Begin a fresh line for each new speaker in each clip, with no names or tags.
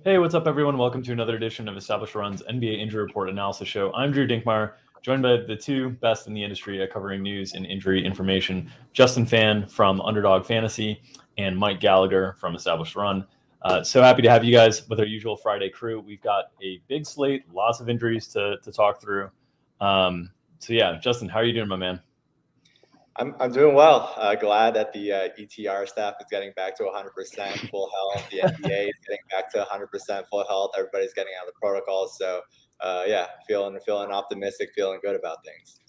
Hey, what's up, everyone? Welcome to another edition of Established Run's NBA Injury Report Analysis Show. I'm Drew Dinkmeyer, joined by the two best in the industry at covering news and injury information, Justin Fan from Underdog Fantasy and Mike Gallagher from Established Run. So happy to have you guys with our usual Friday crew. We've got a big slate, lots of injuries to talk through. Justin, how are you doing, my man?
I'm doing well. Glad that the ETR staff is getting back to 100% full health. The NBA is getting back to 100% full health. Everybody's getting out of the protocols. So, feeling optimistic, feeling good about things.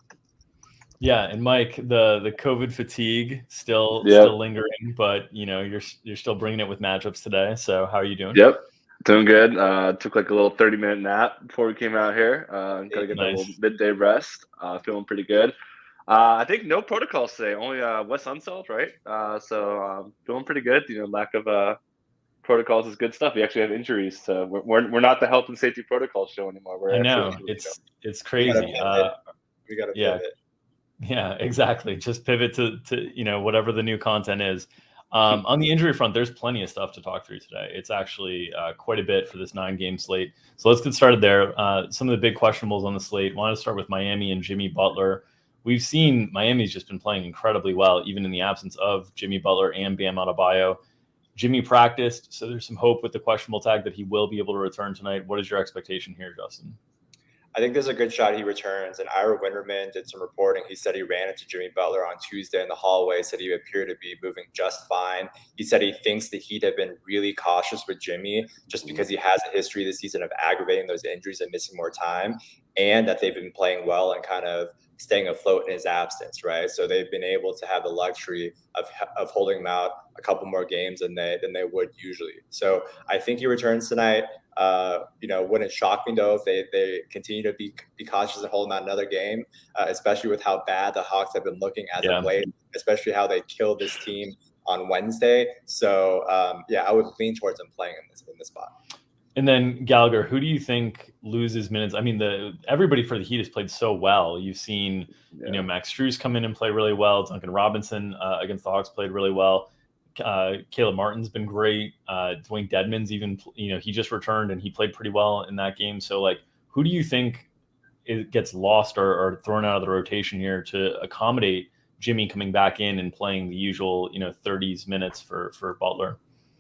Yeah, and Mike, the COVID fatigue still lingering, but you're still bringing it with matchups today. So how are you doing?
Yep, doing good. Took like a little 30-minute nap before we came out here. Gotta get that little midday rest. Feeling pretty good. I think no protocols today, only Wes Unseld, right? So feeling pretty good. Lack of protocols is good stuff. We actually have injuries, so we're not the health and safety protocol show anymore.
I know it's crazy.
We gotta pivot.
Yeah, exactly. Just pivot to whatever the new content is. On the injury front, there's plenty of stuff to talk through today. It's actually quite a bit for this 9-game slate. So let's get started there. Some of the big questionables on the slate. Wanted to start with Miami and Jimmy Butler. We've seen Miami's just been playing incredibly well, even in the absence of Jimmy Butler and Bam Adebayo. Jimmy practiced, so there's some hope with the questionable tag that he will be able to return tonight. What is your expectation here, Justin?
I think there's a good shot he returns. And Ira Winderman did some reporting. He said he ran into Jimmy Butler on Tuesday in the hallway, said he appeared to be moving just fine. He said he thinks the Heat have been really cautious with Jimmy just because he has a history this season of aggravating those injuries and missing more time, and that they've been playing well and kind of staying afloat in his absence, right? So they've been able to have the luxury of holding him out a couple more games than they would usually. So I think he returns tonight. Wouldn't shock me though if they continue to be cautious and hold him out another game, especially with how bad the Hawks have been looking as of late, especially how they killed this team on Wednesday. So I would lean towards him playing in this spot.
And then Gallagher, who do you think loses minutes? I mean, everybody for the Heat has played so well. You've seen, Max Strus come in and play really well. Duncan Robinson against the Hawks played really well. Caleb Martin's been great. Dwayne Dedmon's even, he just returned and he played pretty well in that game. So, who do you think it gets lost or thrown out of the rotation here to accommodate Jimmy coming back in and playing the usual, 30s minutes for Butler?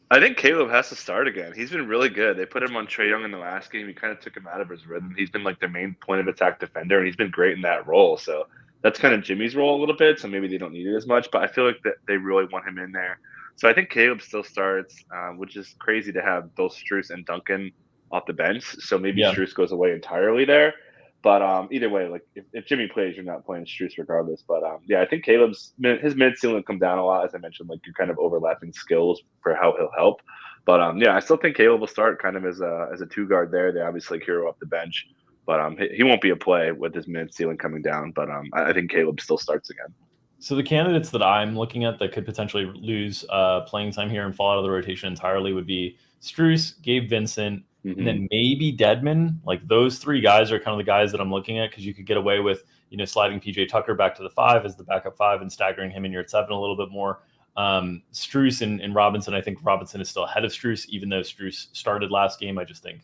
I think Caleb has to start again. He's been really good. They put him on Trae Young in the last game. He kind of took him out of his rhythm. He's been their main point of attack defender, and he's been great in that role. So that's kind of Jimmy's role a little bit. So maybe they don't need it as much, but I feel like that they really want him in there. So I think Caleb still starts, which is crazy to have both Strus and Duncan off the bench. So maybe Strus goes away entirely there. But either way, if Jimmy plays, you're not playing Strus regardless. But I think Caleb's his minutes ceiling come down a lot, as I mentioned. You're kind of overlapping skills for how he'll help. But I still think Caleb will start kind of as a 2 guard there. They obviously hero off the bench, but he won't be a play with his minutes ceiling coming down. But I think Caleb still starts again.
So the candidates that I'm looking at that could potentially lose playing time here and fall out of the rotation entirely would be Strus, Gabe Vincent, and then maybe Dedmon. Those 3 guys are kind of the guys that I'm looking at because you could get away with, sliding PJ Tucker back to the 5 as the backup 5 and staggering him in your 7 a little bit more. Strus and Robinson, I think Robinson is still ahead of Strus, even though Strus started last game. I just think,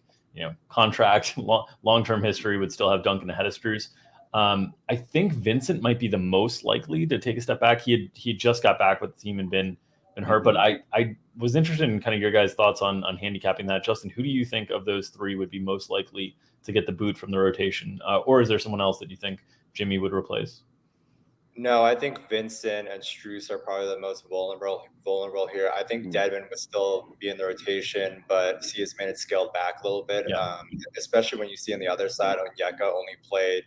contract, long-term history would still have Duncan ahead of Strus. I think Vincent might be the most likely to take a step back. He just got back with the team and been hurt, but I was interested in kind of your guys' thoughts on handicapping that. Justin, who do you think of those 3 would be most likely to get the boot from the rotation? Or is there someone else that you think Jimmy would replace?
No, I think Vincent and Strus are probably the most vulnerable here. I think Dedmon would still be in the rotation, but see his minutes scaled back a little bit, especially when you see on the other side, Onyeka only played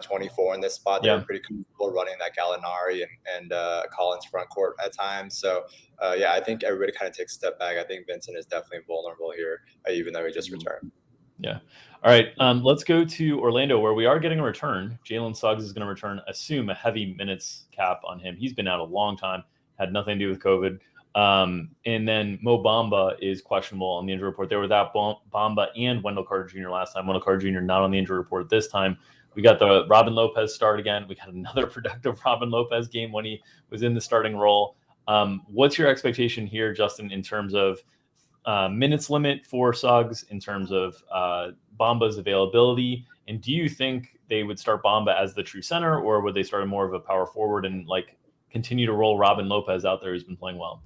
24 in this spot. They were pretty comfortable running that Gallinari and Collins front court at times. So, I think everybody kind of takes a step back. I think Vincent is definitely vulnerable here, even though he just returned.
Yeah. All right. Let's go to Orlando, where we are getting a return. Jalen Suggs is going to return, assume a heavy minutes cap on him. He's been out a long time, had nothing to do with COVID. And then Mo Bamba is questionable on the injury report. They were without Bamba and Wendell Carter Jr. last time. Wendell Carter Jr. not on the injury report this time. We got the Robin Lopez start again. We got another productive Robin Lopez game when he was in the starting role. What's your expectation here, Justin, in terms of minutes limit for Suggs in terms of Bamba's availability? And do you think they would start Bamba as the true center, or would they start more of a power forward and like continue to roll Robin Lopez out there who's been playing well?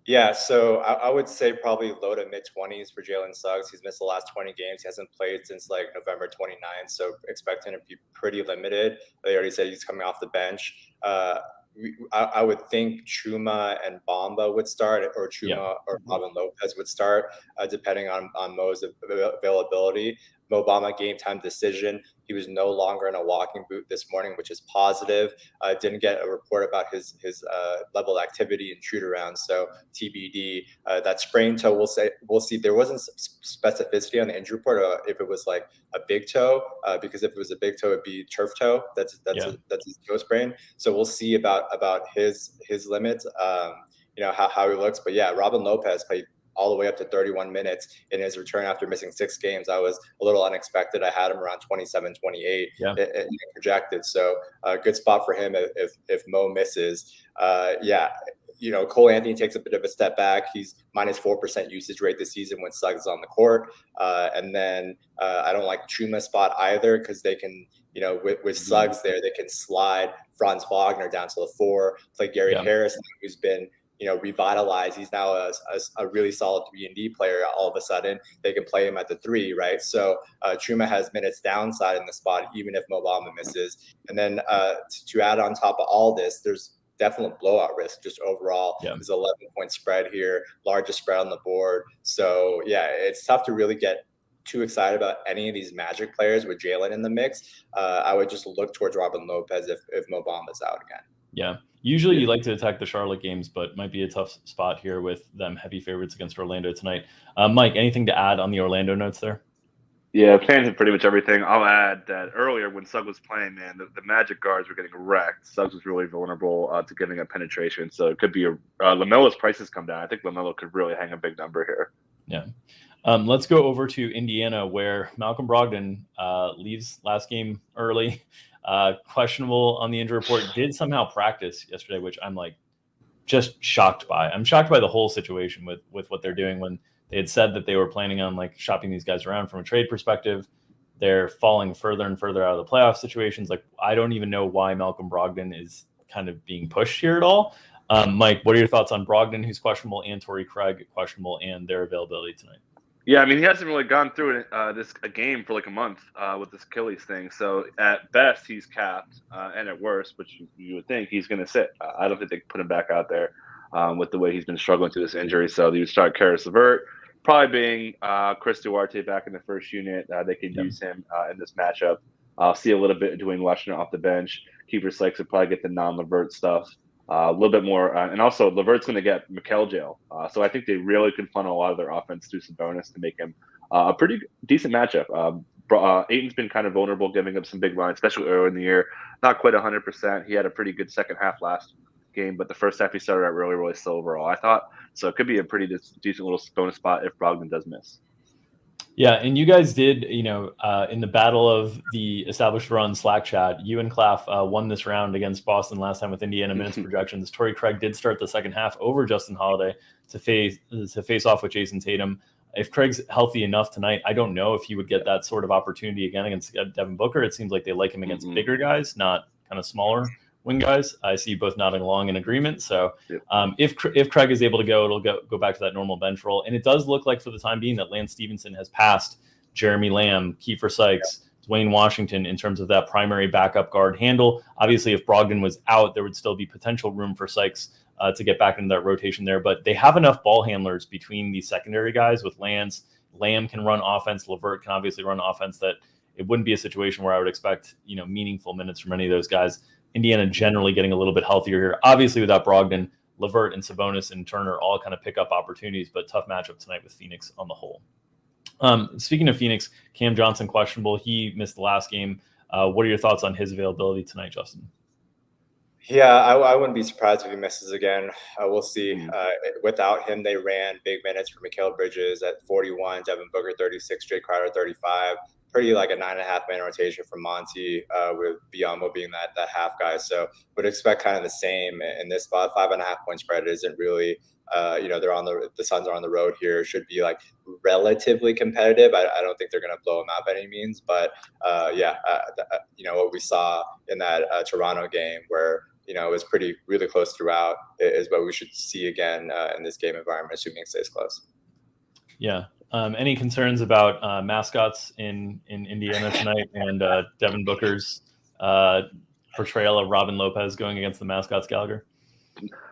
Yeah, so I would say probably low to mid 20s for Jalen Suggs. He's missed the last 20 games. He hasn't played since like November 29th, so expect him to be pretty limited. They already said he's coming off the bench. I would think Chuma and Bamba would start, or Chuma or Robin Lopez would start, depending on Mo's availability. Mo Bamba game time decision. He was no longer in a walking boot this morning, which is positive. Didn't get a report about his level of activity in shoot around, so TBD. That sprained toe, we'll see. There wasn't specificity on the injury report if it was like a big toe, because if it was a big toe, it'd be turf toe. That's his toe sprain. So we'll see about his limits. How he looks. But yeah, Robin Lopez played all the way up to 31 minutes in his return after missing 6 games. I was a little unexpected. I had him around 27, 28 projected. So good spot for him if Mo misses. Cole Anthony takes a bit of a step back. He's minus 4% usage rate this season when Suggs is on the court. And then I don't like Chuma's spot either, because they can, with Suggs there, they can slide Franz Wagner down to the 4, play Gary Harris, who's been revitalized. He's now a really solid 3-and-D player. All of a sudden, they can play him at the 3, right? So Chuma has minutes downside in the spot, even if Mo Bamba misses. And then to add on top of all this, there's definite blowout risk just overall. There's 11-point spread here, largest spread on the board. So yeah, it's tough to really get too excited about any of these Magic players with Jalen in the mix. I would just look towards Robin Lopez if Mo Bamba's out again.
Yeah. Usually you like to attack the Charlotte games, but might be a tough spot here with them heavy favorites against Orlando tonight. Mike, anything to add on the Orlando notes there?
Yeah, fans hit pretty much everything. I'll add that earlier when Suggs was playing, man, the Magic guards were getting wrecked. Suggs was really vulnerable to giving up penetration. So it could be LaMelo's prices come down. I think LaMelo could really hang a big number here.
Yeah. Let's go over to Indiana, where Malcolm Brogdon leaves last game early. Questionable on the injury report. Did somehow practice yesterday, which I'm like just shocked by. I'm shocked by the whole situation with what they're doing when they had said that they were planning on like shopping these guys around from a trade perspective. They're falling further and further out of the playoff situations. Like, I don't even know why Malcolm Brogdon is kind of being pushed here at all. Mike, what are your thoughts on Brogdon, who's questionable, and Torrey Craig questionable, and their availability tonight?
Yeah, I mean, he hasn't really gone through a game for like a month with this Achilles thing. So at best, he's capped, and at worst, which you would think, he's going to sit. I don't think they can put him back out there with the way he's been struggling through this injury. So you would start Karis LeVert, probably being Chris Duarte back in the first unit. They could use him in this matchup. I'll see a little bit of Dwayne Washington off the bench. Keeper Sykes would probably get the non-LeVert stuff. A little bit more, and also LeVert's going to get Mikal jail, so I think they really could funnel a lot of their offense through Sabonis to make him a pretty decent matchup. Ayton's been kind of vulnerable, giving up some big lines, especially early in the year. Not quite 100%. He had a pretty good second half last game, but the first half he started out really, really slow overall, I thought. So it could be a pretty decent little bonus spot if Brogdon does miss.
Yeah, and you guys did, in the battle of the established run Slack chat, you and Claff won this round against Boston last time with Indiana minutes projections. Torrey Craig did start the second half over Justin Holiday to face off with Jason Tatum. If Craig's healthy enough tonight, I don't know if he would get that sort of opportunity again against Devin Booker. It seems like they like him against bigger guys, not kind of smaller wing guys. I see you both nodding along in agreement. So if Craig is able to go, it'll go back to that normal bench role. And it does look like for the time being that Lance Stevenson has passed Jeremy Lamb, Kiefer Sykes, Dwayne Washington in terms of that primary backup guard handle. Obviously, if Brogdon was out, there would still be potential room for Sykes to get back into that rotation there. But they have enough ball handlers between these secondary guys with Lance. Lamb can run offense. LeVert can obviously run offense. That it wouldn't be a situation where I would expect meaningful minutes from any of those guys. Indiana generally getting a little bit healthier here. Obviously, without Brogdon, LeVert and Sabonis and Turner all kind of pick up opportunities, but tough matchup tonight with Phoenix on the whole. Speaking of Phoenix, Cam Johnson questionable. He missed the last game. What are your thoughts on his availability tonight, Justin?
Yeah, I wouldn't be surprised if he misses again. We'll see. Without him, they ran big minutes for Mikal Bridges at 41, Devin Booker 36, Jay Crowder 35. Pretty like a 9.5-man rotation from Monty, with Biyombo being that half guy. So would expect kind of the same in this spot. 5.5-point spread isn't really they're on the Suns are on the road here. Should be like relatively competitive. I don't think they're going to blow them out by any means, but what we saw in that Toronto game where it was really close throughout is what we should see again in this game environment, assuming it stays close.
Yeah. Any concerns about mascots in Indiana tonight and Devin Booker's portrayal of Robin Lopez going against the mascots, Gallagher?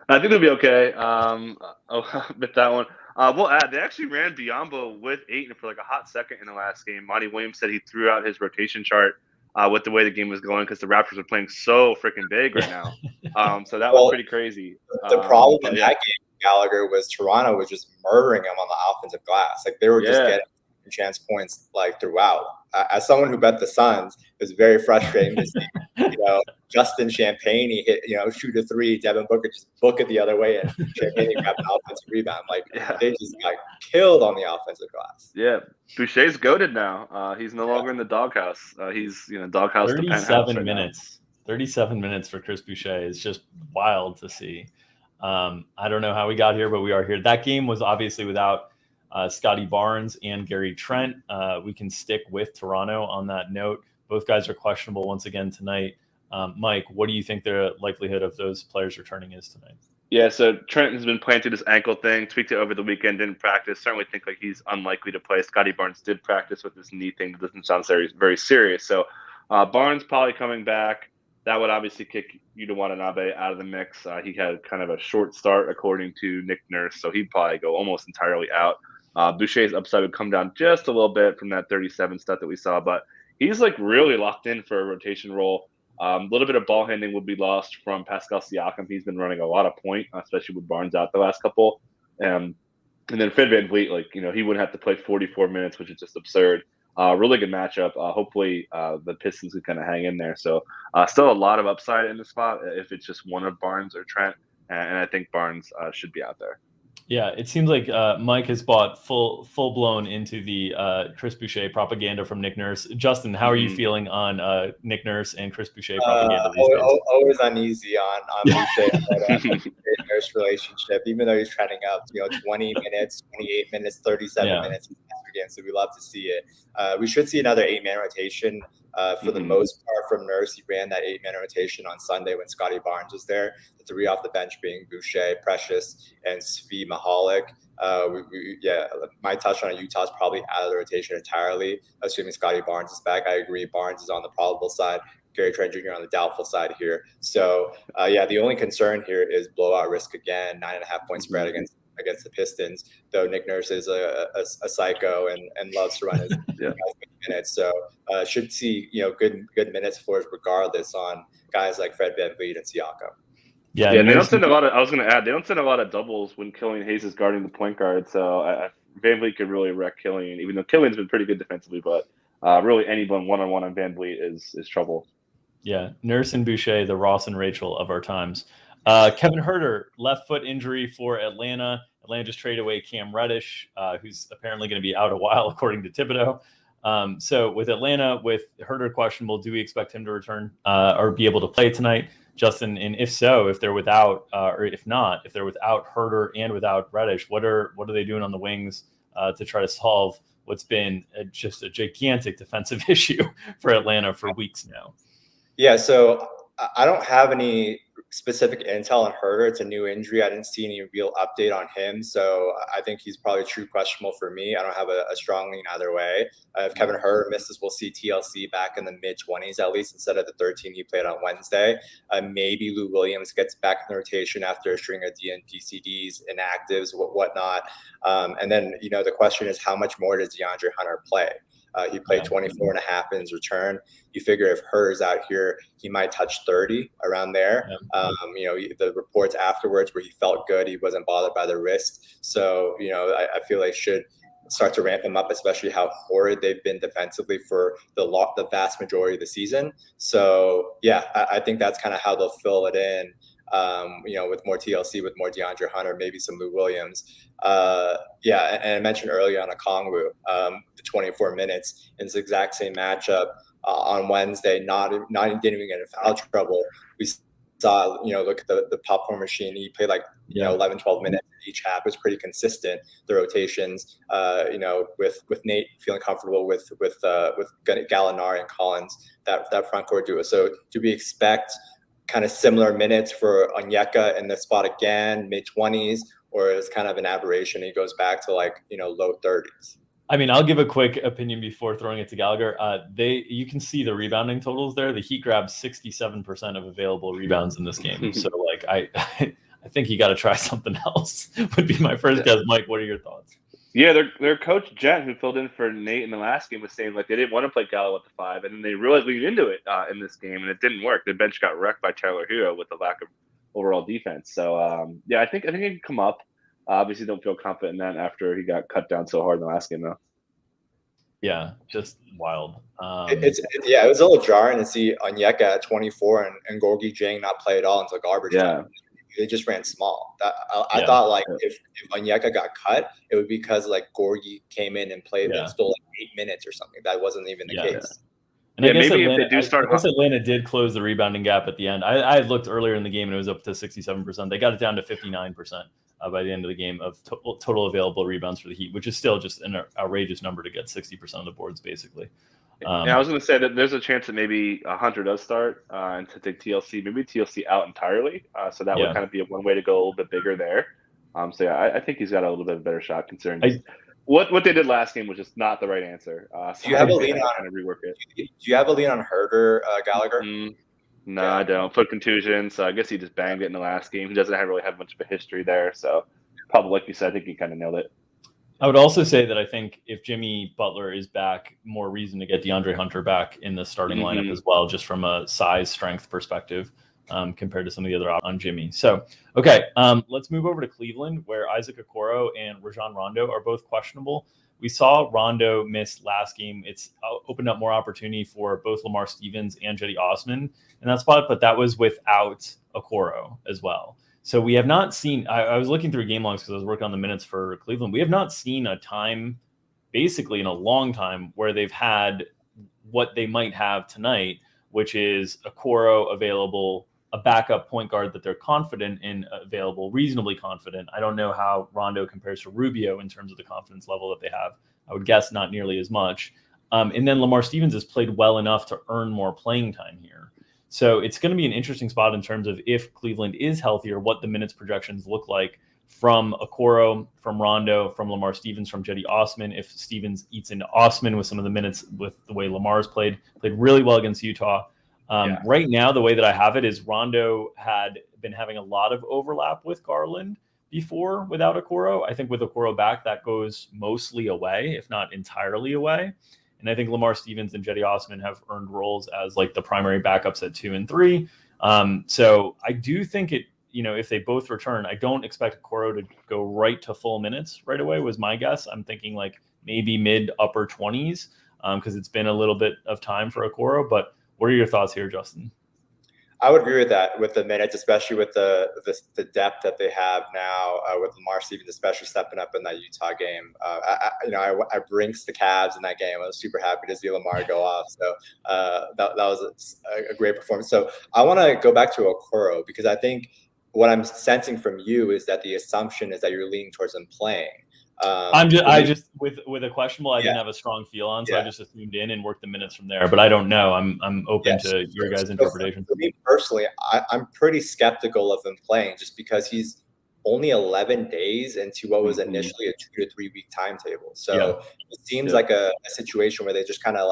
I think they'll be okay. With that one. We'll add, they actually ran Biyombo with Ayton for like a hot second in the last game. Monty Williams said he threw out his rotation chart with the way the game was going because the Raptors are playing so freaking big right now. So that was pretty crazy.
The problem in that game, Gallagher, was Toronto was just murdering them on the offensive glass. Like they were just getting chance points like throughout. As someone who bet the Suns, it was very frustrating to see, Justin Champagne, he hit, shoot a three, Devin Booker just book it the other way, and Champagne grabbed an offensive rebound. They just got killed on the offensive glass.
Yeah, Boucher's goated now. He's no longer in the doghouse. He's doghouse.
37 minutes. 37 minutes for Chris Boucher is just wild to see. I don't know how we got here, but we are here. That game was obviously without Scotty Barnes and Gary Trent. We can stick with Toronto on that note. Both guys are questionable once again tonight. Mike, what do you think the likelihood of those players returning is tonight?
Yeah, so Trent has been playing through this ankle thing, tweaked it over the weekend, didn't practice. Certainly think like he's unlikely to play. Scotty Barnes did practice with this knee thing. That doesn't sound very serious. So Barnes probably coming back. That would obviously kick Yuta Watanabe out of the mix. He had kind of a short start, according to Nick Nurse, so he'd probably go almost entirely out. Boucher's upside would come down just a little bit from that 37 stat that we saw, but he's like really locked in for a rotation role. A little bit of ball handling would be lost from Pascal Siakam. He's been running a lot of point, especially with Barnes out the last couple. And then Fred VanVleet, he wouldn't have to play 44 minutes, which is just absurd. Really good matchup. Hopefully the Pistons can kind of hang in there. So still a lot of upside in the spot if it's just one of Barnes or Trent. And I think Barnes should be out there.
Yeah, it seems like Mike has bought full blown into the Chris Boucher propaganda from Nick Nurse. Justin, how are you feeling on Nick Nurse and Chris Boucher propaganda these days?
Always uneasy on Boucher and Nurse relationship, even though he's trending up, 20 minutes, 28 minutes, 37 minutes again. So we love to see it. We should see another 8-man rotation. For the most part from Nurse. He ran that 8-man rotation on Sunday when Scotty Barnes was there. The three off the bench being Boucher, Precious, and Svi Mihalik. My touchdown on Utah is probably out of the rotation entirely, assuming Scotty Barnes is back. I agree. Barnes is on the probable side. Gary Trent Jr. on the doubtful side here. So, the only concern here is blowout risk again, 9.5 point spread against the Pistons, though Nick Nurse is a psycho and loves to run his minutes. So should see, good minutes for us regardless on guys like Fred VanVleet and Siakam.
Yeah, they don't send a lot of. I was going to add, they don't send a lot of doubles when Killian Hayes is guarding the point guard. So VanVleet could really wreck Killian, even though Killian's been pretty good defensively. But really, anyone one-on-one on VanVleet is trouble.
Yeah, Nurse and Boucher, the Ross and Rachel of our times. Kevin Huerter, left foot injury for Atlanta. Atlanta just traded away Cam Reddish, who's apparently going to be out a while, according to Thibodeau. So with Atlanta, with Huerter questionable, do we expect him to return or be able to play tonight, Justin? And if so, if they're without, or if not, if they're without Huerter and without Reddish, what are they doing on the wings to try to solve what's been just a gigantic defensive issue for Atlanta for weeks now?
Yeah, so I don't have any specific intel on Huerter. It's a new injury. I didn't see any real update on him. So I think he's probably true questionable for me. I don't have a strong lean either way. If Kevin Huerter misses, we'll see TLC back in the mid-20s at least instead of the 13 he played on Wednesday. Maybe Lou Williams gets back in the rotation after a string of DNP-CDs, inactives, whatnot. And then, the question is how much more does DeAndre Hunter play? He played 24.5 in his return. You figure if Herr's out here, he might touch 30 around there. The reports afterwards where he felt good, he wasn't bothered by the wrist. So, I feel like should start to ramp him up, especially how horrid they've been defensively for the vast majority of the season. So, I think that's kind of how they'll fill it in. With more TLC, with more DeAndre Hunter, maybe some Lou Williams. And I mentioned earlier on Okongwu, the 24 minutes in this exact same matchup on Wednesday, didn't even get in foul trouble. We saw, look at the popcorn machine. He played like 11, 12 minutes each half. It was pretty consistent, the rotations, with Nate feeling comfortable with Gallinari and Collins, that front court duo. So do we expect kind of similar minutes for Onyeka in the spot again, mid-20s, or is kind of an aberration? He goes back to low 30s.
I mean, I'll give a quick opinion before throwing it to Gallagher. You can see the rebounding totals there. The Heat grabbed 67% of available rebounds in this game. So I think you got to try something else. Would be my first guess. Mike, what are your thoughts?
Yeah, their coach Jen, who filled in for Nate in the last game, was saying they didn't want to play Gallo at the 5, and then they realized leaned into it in this game, and it didn't work. The bench got wrecked by Tyler Hero with the lack of overall defense. So I think it can come up. Obviously, don't feel confident in that after he got cut down so hard in the last game, though.
Yeah, just wild.
It was a little jarring to see Onyeka at 24 and Gorgie Jang not play at all until garbage time. They just ran small. I thought if Onyeka got cut, it would be because Gorgie came in and played and stole 8 minutes or something. That wasn't even the case.
And I guess Atlanta did close the rebounding gap at the end. I looked earlier in the game and it was up to 67%. They got it down to 59% by the end of the game of total available rebounds for the Heat, which is still just an outrageous number to get 60% of the boards, basically.
I was going to say that there's a chance that maybe Hunter does start and to take TLC, maybe TLC out entirely. So that would kind of be one way to go a little bit bigger there. I think he's got a little bit of a better shot considering what they did last game was just not the right answer.
Do you have a lean on
rework it?
Do you have a lean on Herder, Gallagher?
No, I don't. Foot contusion, so I guess he just banged it in the last game. He doesn't really have much of a history there, so probably, like you said, I think he kind of nailed it.
I would also say that I think if Jimmy Butler is back, more reason to get DeAndre Hunter back in the starting lineup as well, just from a size strength perspective compared to some of the other on Jimmy. So, okay, let's move over to Cleveland, where Isaac Okoro and Rajon Rondo are both questionable. We saw Rondo miss last game. It's opened up more opportunity for both Lamar Stevens and Cedi Osman in that spot, but that was without Okoro as well. So we have not seen – I was looking through game logs because I was working on the minutes for Cleveland. We have not seen a time basically in a long time where they've had what they might have tonight, which is Okoro available, a backup point guard that they're confident in available, reasonably confident. I don't know how Rondo compares to Rubio in terms of the confidence level that they have. I would guess not nearly as much. And then Lamar Stevens has played well enough to earn more playing time here. So it's going to be an interesting spot in terms of if Cleveland is healthier, what the minutes projections look like from Okoro, from Rondo, from Lamar Stevens, from Cedi Osman. If Stevens eats into Osman with some of the minutes with the way Lamar's played really well against Utah. Right now, the way that I have it is Rondo had been having a lot of overlap with Garland before without Okoro. I think with Okoro back, that goes mostly away, if not entirely away. And I think Lamar Stevens and Cedi Osman have earned roles as the primary backups at 2 and 3. So I do think if they both return, I don't expect Okoro to go right to full minutes right away was my guess. I'm thinking maybe mid upper 20s because it's been a little bit of time for Okoro, but what are your thoughts here, Justin?
I would agree with that, with the minutes, especially with the depth that they have now, with Lamar Stevens, especially stepping up in that Utah game. I brinks the Cavs in that game. I was super happy to see Lamar go off. So that was a great performance. So I want to go back to Okoro because I think what I'm sensing from you is that the assumption is that you're leaning towards him playing.
I just with a questionable, I didn't have a strong feel on, so I just assumed in and worked the minutes from there. But I don't know. I'm open to your guys' interpretation.
For me personally, I'm pretty skeptical of him playing just because he's only 11 days into what was initially a 2 to 3 week timetable. So it seems like a situation where they just kind of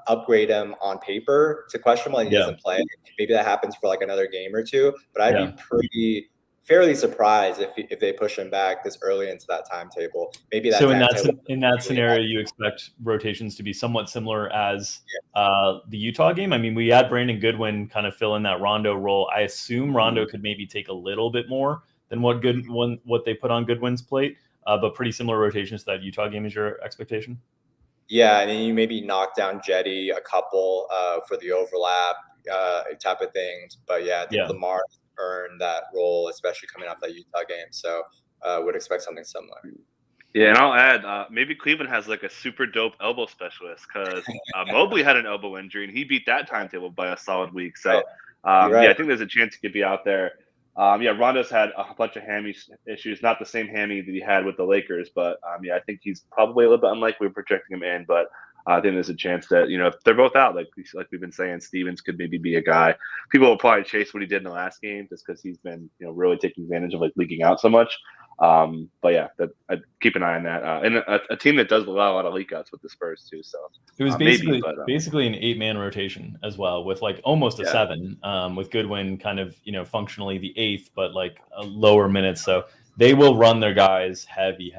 upgrade him on paper to questionable and he doesn't play. Maybe that happens for another game or two, but I'd be fairly surprised if they push him back this early into that timetable. Maybe that.
So in that scenario, you expect rotations to be somewhat similar as the Utah game. I mean, we had Brandon Goodwin kind of fill in that Rondo role. I assume Rondo could maybe take a little bit more than what they put on Goodwin's plate, but pretty similar rotations to that Utah game is your expectation.
Yeah, and then you maybe knock down Cedi a couple for the overlap type of things. But I think Lamar earned that role, especially coming off that Utah game. So would expect something similar.
Yeah, and I'll add, maybe Cleveland has a super dope elbow specialist because Mobley had an elbow injury and he beat that timetable by a solid week. So
Right.
Yeah, I think there's a chance he could be out there. Rondo's had a bunch of hammy issues, not the same hammy that he had with the Lakers, but yeah, I think he's probably a little bit unlikely we're projecting him in, but I think there's a chance that, if they're both out, like we've been saying, Stevens could maybe be a guy. People will probably chase what he did in the last game just because he's been, really taking advantage of leaking out so much. But yeah, I'd keep an eye on that. And a team that does allow a lot of leak outs with the Spurs too. So
it was basically an 8-man rotation as well, with almost a 7, with Goodwin kind of, functionally the 8th, but a lower minutes. So they will run their guys heavy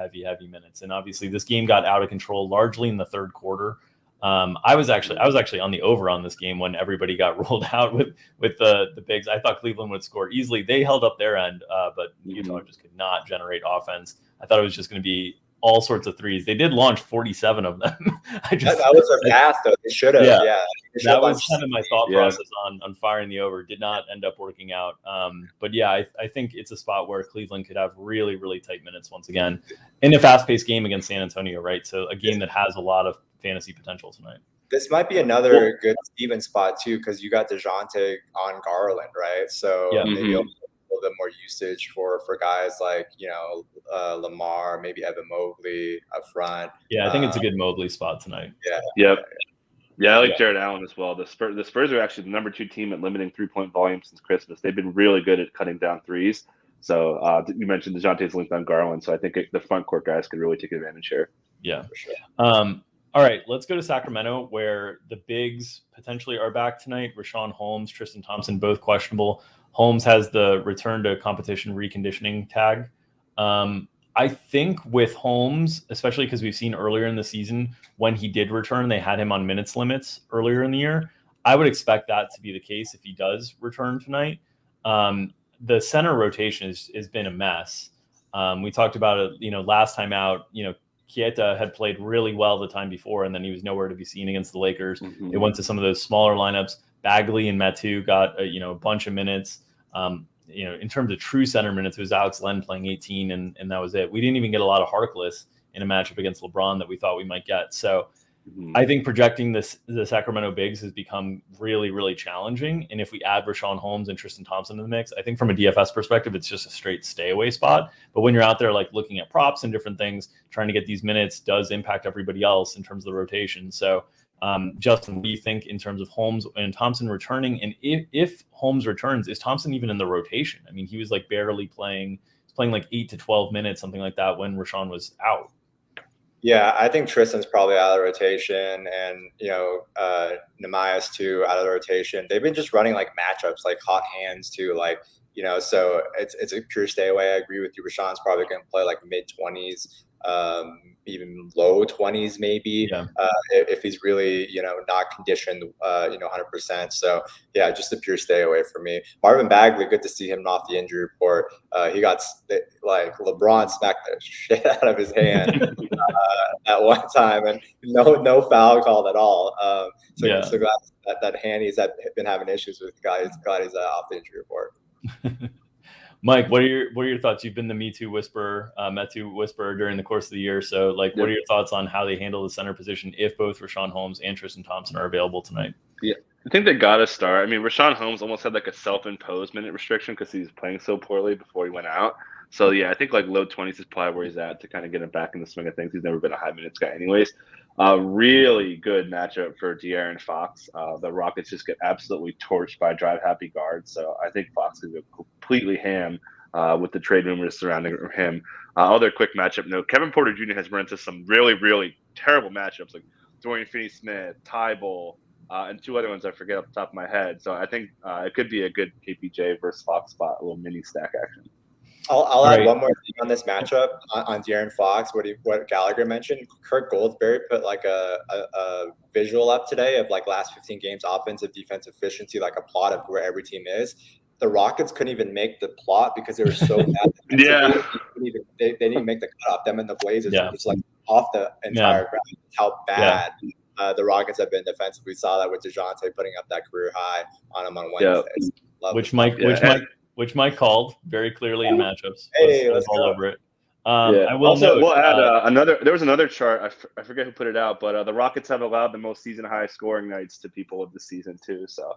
minutes. And obviously this game got out of control largely in the third quarter. I was actually on the over on this game when everybody got rolled out with the bigs. I thought Cleveland would score easily. They held up their end, but Utah just could not generate offense. I thought it was just going to be all sorts of threes. They did launch 47 of them.
That was their path, though. They should have. Yeah.
That was kind of my thought process on firing the over. Did not end up working out. But yeah, I think it's a spot where Cleveland could have really, really tight minutes once again in a fast-paced game against San Antonio, right? So a game that has a lot of fantasy potential tonight.
This might be another good Steven spot too, because you got DeJounte on Garland, right? So maybe a little bit more usage for guys like Lamar, maybe Evan Mobley up front.
Yeah, I think it's a good Mobley spot tonight.
Yeah, I like Jared Allen as well. The Spurs are actually the number 2 team at limiting 3-point volume since Christmas. They've been really good at cutting down threes. So you mentioned DeJounte's linked on Garland, so I think the front court guys could really take advantage here.
Yeah, for sure. All right, let's go to Sacramento, where the bigs potentially are back tonight. Richaun Holmes, Tristan Thompson, both questionable. Holmes has the return to competition reconditioning tag. I think with Holmes, especially because we've seen earlier in the season when he did return, they had him on minutes limits earlier in the year. I would expect that to be the case if he does return tonight. The center rotation has been a mess. We talked about it, last time out. Kieta had played really well the time before, and then he was nowhere to be seen against the Lakers. It went to some of those smaller lineups. Bagley and Metu got a bunch of minutes. In terms of true center minutes, it was Alex Len playing 18, and that was it. We didn't even get a lot of Harkless in a matchup against LeBron that we thought we might get. So I think projecting the Sacramento bigs has become really, really challenging. And if we add Richaun Holmes and Tristan Thompson to the mix, I think from a DFS perspective, it's just a straight stay away spot. But when you're out there looking at props and different things, trying to get these minutes does impact everybody else in terms of the rotation. So Justin, what do you think in terms of Holmes and Thompson returning? And if Holmes returns, is Thompson even in the rotation? I mean, he was barely playing. He's playing 8 to 12 minutes, something like that, when Richaun was out.
Yeah, I think Tristan's probably out of the rotation, and Nemias too out of the rotation. They've been just running matchups, hot hands too, so it's a pure stay away. I agree with you. Rashawn's probably going to play mid-20s, even low 20s maybe, if he's really not conditioned 100%. So yeah, just a pure stay away for me. Marvin Bagley, good to see him off the injury report. He got LeBron smacked the shit out of his hand at one time, and no foul called at all. So glad that Hanny's been having issues with guys off the injury report.
Mike, what are your thoughts? You've been the Metu whisperer during the course of the year. So, what are your thoughts on how they handle the center position if both Richaun Holmes and Tristan Thompson are available tonight?
Yeah, I think they got to start. I mean, Richaun Holmes almost had a self-imposed minute restriction because he was playing so poorly before he went out. So, yeah, I think low 20s is probably where he's at to kind of get him back in the swing of things. He's never been a high minutes guy anyways. Really good matchup for De'Aaron Fox. The Rockets just get absolutely torched by drive-happy guards. So I think Fox is completely ham with the trade rumors surrounding him. Other quick matchup note, Kevin Porter Jr. has run into some really, really terrible matchups like Dorian Finney-Smith, Tybal, and 2 other ones I forget off the top of my head. So I think it could be a good KPJ versus Fox spot, a little mini stack action.
I'll add one more thing on this matchup on De'Aaron Fox. What Gallagher mentioned. Kurt Goldsberry put a visual up today of last 15 games offensive defensive efficiency, a plot of where every team is. The Rockets couldn't even make the plot because they were so bad.
Yeah,
they didn't even make the cutoff. Them and the Blazers were just off the entire ground. How bad the Rockets have been defensively. We saw that with DeJounte putting up that career high on him on Wednesday.
Which Mike called very clearly in matchups. Was all over it.
I will also we'll add another. There was another chart. I forget who put it out, but the Rockets have allowed the most season high scoring nights to people of the season too. So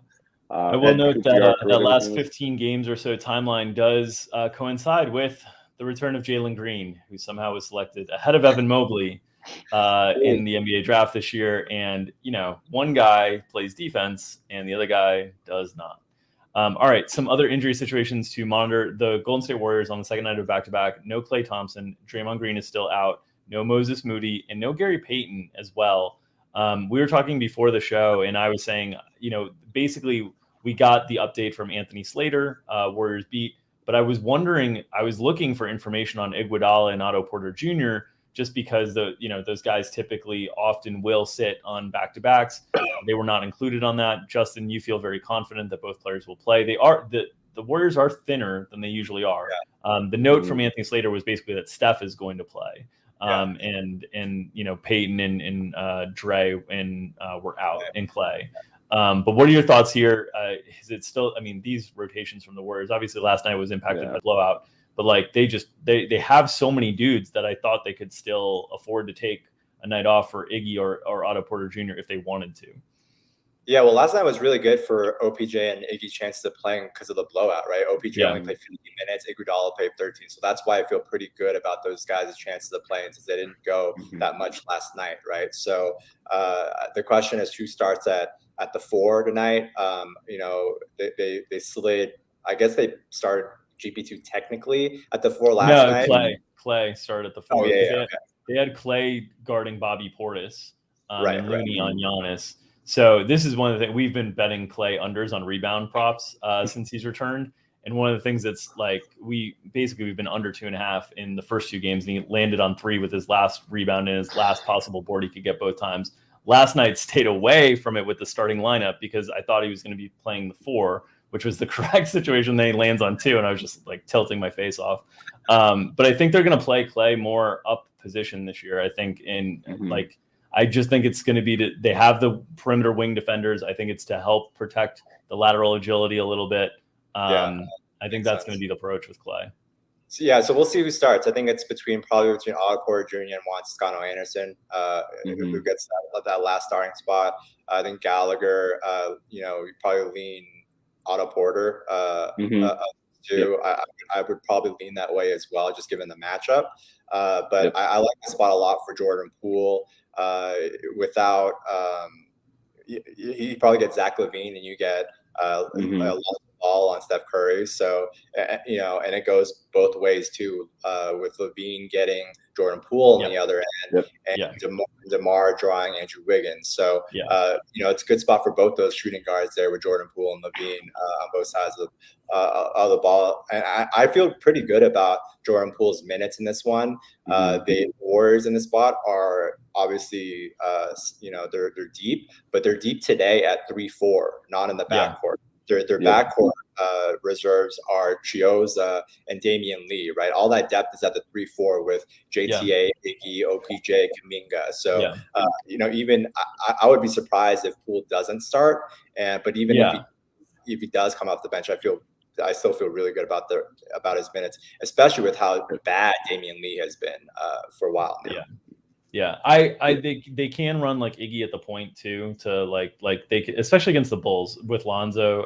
I will note that that last 15 games or so timeline does coincide with the return of Jalen Green, who somehow was selected ahead of Evan Mobley in the NBA draft this year. And, one guy plays defense and the other guy does not. All right, some other injury situations to monitor. The Golden State Warriors on the second night of back-to-back, no Klay Thompson, Draymond Green is still out, no Moses Moody, and no Gary Payton as well. We were talking before the show, and I was saying, basically we got the update from Anthony Slater, Warriors beat, but I was looking for information on Iguodala and Otto Porter Jr., just because those guys typically often will sit on back-to-backs. They were not included on that. Justin, you feel very confident that both players will play. The Warriors are thinner than they usually are. Yeah. The note from Anthony Slater was basically that Steph is going to play. And Peyton and Dre were out, and Klay. But what are your thoughts here? Is it still? I mean, these rotations from the Warriors, obviously last night was impacted by blowout, but like they have so many dudes that I thought they could still afford to take a night off for Iggy or Otto Porter Jr. if they wanted to.
Yeah, well, last night was really good for OPJ and Iggy's chances of playing because of the blowout, right? OPJ only played 15 minutes, Iguodala played 13. So that's why I feel pretty good about those guys' chances of playing, since they didn't go that much last night, right? So the question is who starts at the 4 tonight. They slid, I guess they started GP2 technically at the 4 last night.
No, Klay started at the 4.
Oh, yeah,
they had Klay guarding Bobby Portis and Looney on Giannis. So this is one of the things we've been betting Klay unders on rebound props since he's returned. And one of the things that's like we've been under 2.5 in the first 2 games, and he landed on 3 with his last rebound and his last possible board he could get both times. Last night stayed away from it with the starting lineup because I thought he was going to be playing the 4, which was the correct situation. Then he lands on 2, and I was just like tilting my face off. But I think they're going to play Klay more up position this year. I think I just think it's going to be they have the perimeter wing defenders. I think it's to help protect the lateral agility a little bit. I think that's going to be the approach with Klay.
So we'll see who starts. I think it's probably between Otto Porter Jr. and Juan Toscano Anderson, who gets that last starting spot. I think Gallagher, you probably lean Otto Porter too. I would probably lean that way as well, just given the matchup. But I like the spot a lot for Jordan Poole. Without you probably get Zach LaVine, and you get a lot of ball on Steph Curry. So and it goes both ways too, with LaVine getting Jordan Poole on the other end, and DeMar drawing Andrew Wiggins. So it's a good spot for both those shooting guards there with Jordan Poole and LaVine on both sides of the ball. And I feel pretty good about Jordan Poole's minutes in this one. The Warriors in this spot are obviously they're deep, but they're deep today at 3-4, not in the backcourt. Their backcourt reserves are Chioza and Damian Lee, right? All that depth is at the 3-4 with JTA, Iggy, OPJ, Kuminga. So, even I would be surprised if Poole doesn't start. But even if he does come off the bench, I still feel really good about his minutes, especially with how bad Damian Lee has been for a while now.
Yeah, I think they can run like Iggy at the point too, to like they could, especially against the Bulls with Lonzo.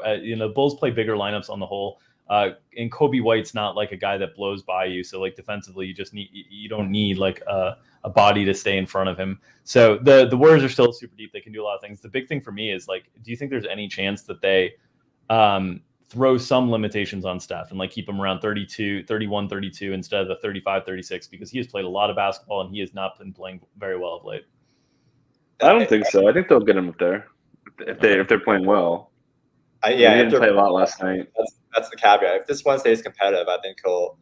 Bulls play bigger lineups on the whole. And Kobe White's not like a guy that blows by you. So like defensively, you don't need like a body to stay in front of him. So the Warriors are still super deep. They can do a lot of things. The big thing for me is like, do you think there's any chance that they throw some limitations on Steph and like keep him around 31, 32 instead of the 35, 36, because he has played a lot of basketball and he has not been playing very well of late?
I don't think so. I think they'll get him up there if they're playing well. He didn't play a lot last night.
That's the caveat. If this one stays competitive, I think he'll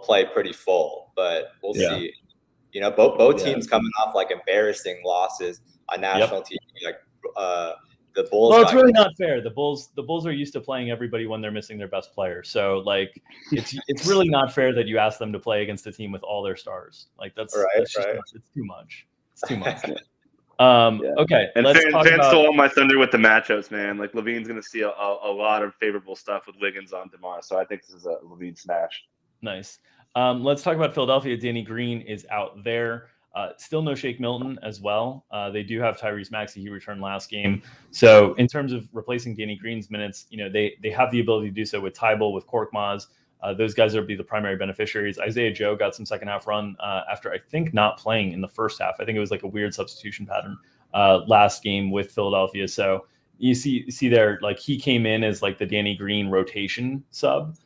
play pretty full, but we'll see. Both teams coming off like embarrassing losses on national TV, like the Bulls.
Well, it's really not fair. The Bulls are used to playing everybody when they're missing their best player. So like it's really not fair that you ask them to play against a team with all their stars. Like that's it's too much. It's too much. Okay.
And
let's
fans stole all my thunder with the matchups, man. Like LaVine's going to see a lot of favorable stuff with Wiggins on DeMar. So I think this is a LaVine smash.
Nice. Let's talk about Philadelphia. Danny Green is out there. Still no Shake Milton as well. They do have Tyrese Maxey. He returned last game. So in terms of replacing Danny Green's minutes, they have the ability to do so with Tybal, with Korkmaz. Those guys will be the primary beneficiaries. Isaiah Joe got some second half run after, I think, not playing in the first half. I think it was like a weird substitution pattern last game with Philadelphia. So you see there, like he came in as like the Danny Green rotation sub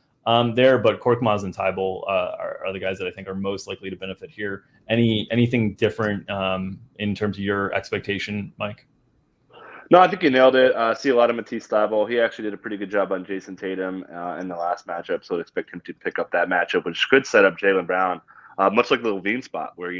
there, but Korkmaz and Tybal are the guys that I think are most likely to benefit here. Anything different in terms of your expectation, Mike?
No, I think you nailed it. See a lot of Matisse Thybulle. He actually did a pretty good job on Jason Tatum in the last matchup, so I'd expect him to pick up that matchup, which could set up Jaylen Brown, much like the Levine spot, where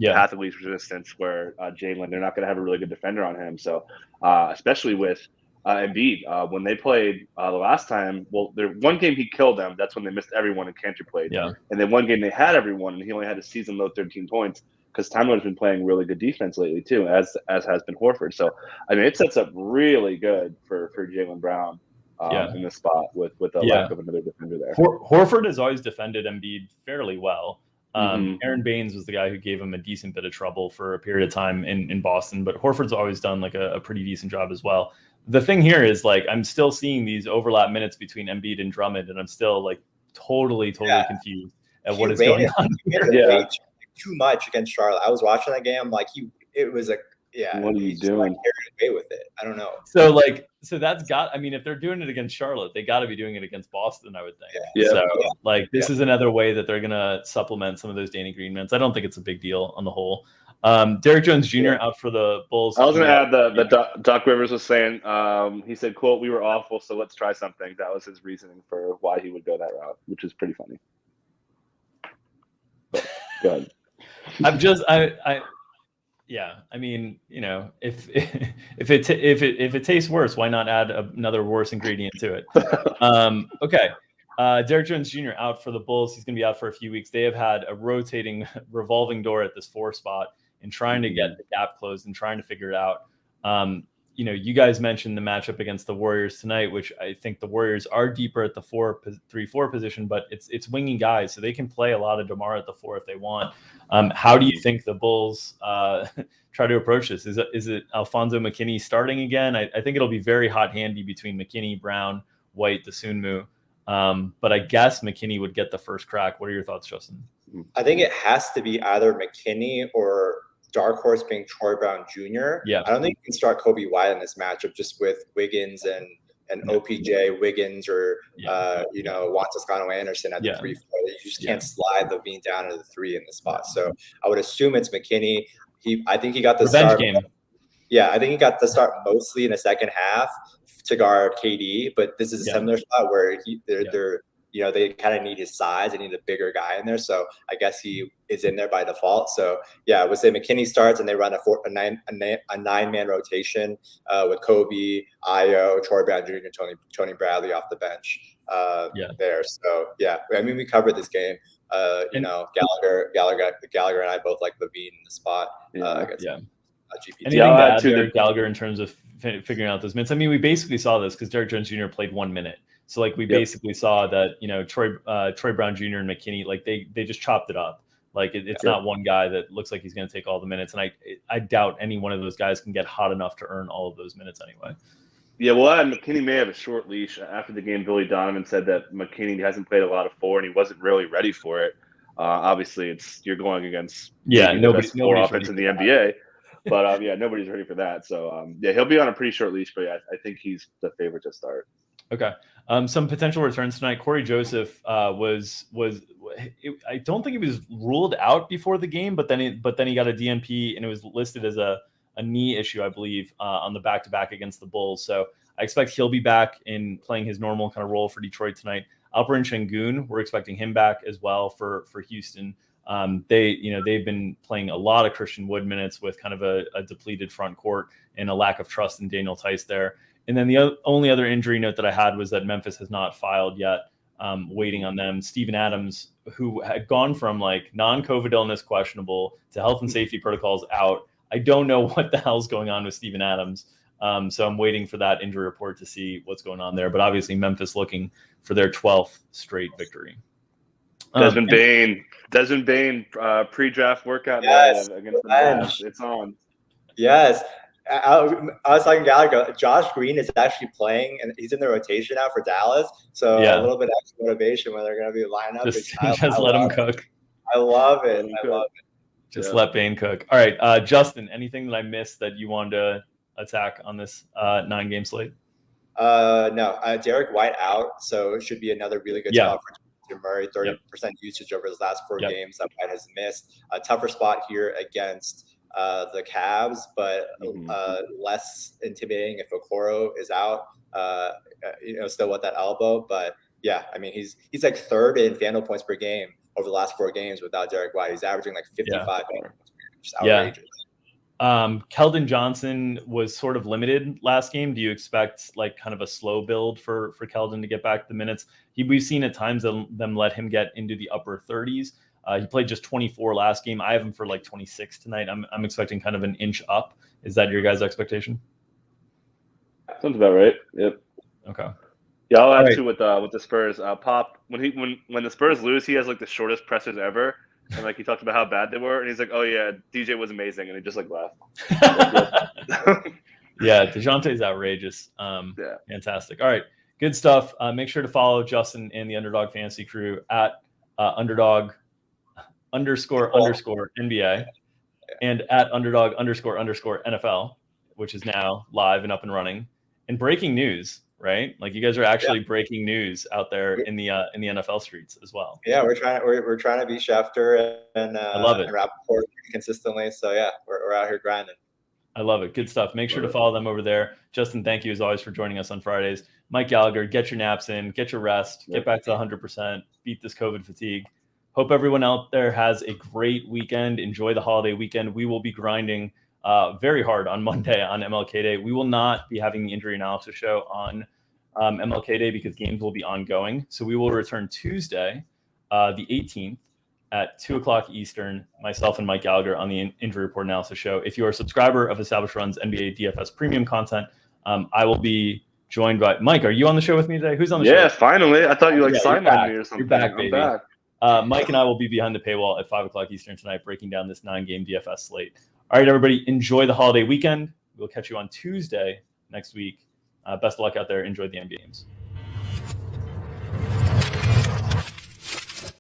path of least resistance, where Jaylen, they're not going to have a really good defender on him. So especially with Embiid, when they played the last time, one game he killed them. That's when they missed everyone and Cantor played.
Yeah.
And then one game they had everyone, and he only had a season low 13 points. Because Time Lord's been playing really good defense lately too, as has been Horford. So I mean, it sets up really good for Jaylen Brown in this spot with a lack of another defender there.
Horford has always defended Embiid fairly well. Aaron Baines was the guy who gave him a decent bit of trouble for a period of time in Boston, but Horford's always done like a pretty decent job as well. The thing here is like I'm still seeing these overlap minutes between Embiid and Drummond, and I'm still like totally confused at what is going on here.
Too much against Charlotte. I was watching that game. Like what
are you doing?
Carried away with it. I don't know.
So that's got. I mean, if they're doing it against Charlotte, they got to be doing it against Boston, I would think.
Yeah.
So this is another way that they're gonna supplement some of those Danny Green minutes. I don't think it's a big deal on the whole. Derek Jones Jr. out for the Bulls.
I was going to add the Doc Rivers was saying. He said, "quote We were awful, so let's try something." That was his reasoning for why he would go that route, which is pretty funny. But, go ahead.
I mean, if it tastes worse, why not add another worse ingredient to it? Okay. Derek Jones Jr. out for the Bulls. He's going to be out for a few weeks. They have had a rotating, revolving door at this 4 spot and trying to get the gap closed and trying to figure it out. You guys mentioned the matchup against the Warriors tonight, which I think the Warriors are deeper at the 3-4 position, but it's winging guys, so they can play a lot of DeMar at the 4 if they want. How do you think the Bulls try to approach this? Is it Alfonso McKinney starting again? I think it'll be very hot-handy between McKinney, Brown, White, Dosunmu. But I guess McKinney would get the first crack. What are your thoughts, Justin?
I think it has to be either McKinney or dark horse being Troy Brown Jr.
Yeah.
I don't think you can start Kobe White in this matchup just with Wiggins and OPJ, Wiggins, or Juan Toscano Anderson at the 3-4. You just can't slide Levine down to the 3 in the spot. So I would assume it's McKinney. I think he got the
revenge
start.
Game.
Yeah, I think he got the start mostly in the second half to guard KD, but this is a similar spot where they kind of need his size. They need a bigger guy in there. So I guess he is in there by default. So I would say McKinney starts and they run a 9-man rotation with Kobe, Ayo, Troy Brown Jr., and Tony Bradley off the bench there. So I mean, we covered this game. Gallagher and I both like Levine in the spot against GPT.
Anything to add there, Gallagher, in terms of figuring out those minutes? I mean, we basically saw this because Derek Jones Jr. played 1 minute. So we basically saw that, Troy Brown Jr. and McKinney, they just chopped it up. It's not one guy that looks like he's going to take all the minutes. And I doubt any one of those guys can get hot enough to earn all of those minutes anyway.
Yeah, well, McKinney may have a short leash. After the game, Billy Donovan said that McKinney hasn't played a lot of 4 and he wasn't really ready for it. Obviously, you're going against nobody's offense in the NBA. But nobody's ready for that. So he'll be on a pretty short leash, but I think he's the favorite to start.
Okay. Some potential returns tonight. Corey Joseph I don't think he was ruled out before the game, but then he got a DNP and it was listed as a knee issue, I believe, on the back-to-back against the Bulls. So I expect he'll be back in playing his normal kind of role for Detroit tonight. Alperen Şengün, we're expecting him back as well for Houston. They've been playing a lot of Christian Wood minutes with kind of a depleted front court and a lack of trust in Daniel Tice there. And then the only other injury note that I had was that Memphis has not filed yet, waiting on them. Steven Adams, who had gone from non-COVID illness questionable to health and safety protocols out. I don't know what the hell's going on with Steven Adams. So I'm waiting for that injury report to see what's going on there. But obviously Memphis looking for their 12th straight victory.
Desmond Bain, pre-draft workout narrative against the Mavs. It's on.
Yes. I was talking Gallagher. Josh Green is actually playing, and he's in the rotation now for Dallas. So a little bit extra motivation when they're going to be lined up.
Just let him cook.
I love it. I love it.
Just let Bain cook. All right, Justin, anything that I missed that you wanted to attack on this 9-game slate?
No, Derek White out, so it should be another really good spot for Murray. 30% usage over his last 4 games that White has missed. A tougher spot here against the Cavs, but less intimidating if Okoro is out. Still with that elbow, but yeah, I mean he's like 3rd in FanDuel points per game over the last 4 games without Derek White. He's averaging like 55 points per game, which is outrageous.
Keldon Johnson was sort of limited last game. Do you expect like kind of a slow build for Keldon to get back the minutes? We've seen at times them let him get into the upper 30s. He played just 24 last game. I have him for like 26 tonight. I'm expecting kind of an inch up. Is that your guys' expectation?
Sounds about right. Yep.
Okay.
Yeah, I'll add too with the Spurs. Pop when the Spurs lose, he has like the shortest pressers ever. And like he talked about how bad they were, and he's like, "Oh yeah, DJ was amazing," and he just like laughed.
Yeah, DeJounte's outrageous. Fantastic. All right, good stuff. Make sure to follow Justin and the Underdog Fantasy crew at Underdog _ NBA and at Underdog _ NFL, which is now live and up and running. And breaking news, right? Like you guys are actually breaking news out there in the NFL streets as well.
Yeah, we're trying to be Schefter and
I love it.
And Rappaport consistently. So yeah, we're out here grinding.
I love it. Good stuff. Make sure to follow them over there. Justin, thank you as always for joining us on Fridays. Mike Gallagher, get your naps in, get your rest, get back to 100%, beat this COVID fatigue. Hope everyone out there has a great weekend. Enjoy the holiday weekend. We will be grinding very hard on Monday on MLK Day. We will not be having the injury analysis show on MLK Day because games will be ongoing. So we will return Tuesday, the 18th at 2:00 Eastern, myself and Mike Gallagher on the injury report analysis show. If you are a subscriber of Established Run's NBA DFS premium content, I will be joined by Mike. Are you on the show with me today? Who's on the show?
Yeah, finally. I thought you signed on me or something.
You're back, baby. I'm back. Mike and I will be behind the paywall at 5:00 Eastern tonight, breaking down this 9-game DFS slate. All right, everybody, enjoy the holiday weekend. We'll catch you on Tuesday next week. Best of luck out there. Enjoy the NBA games.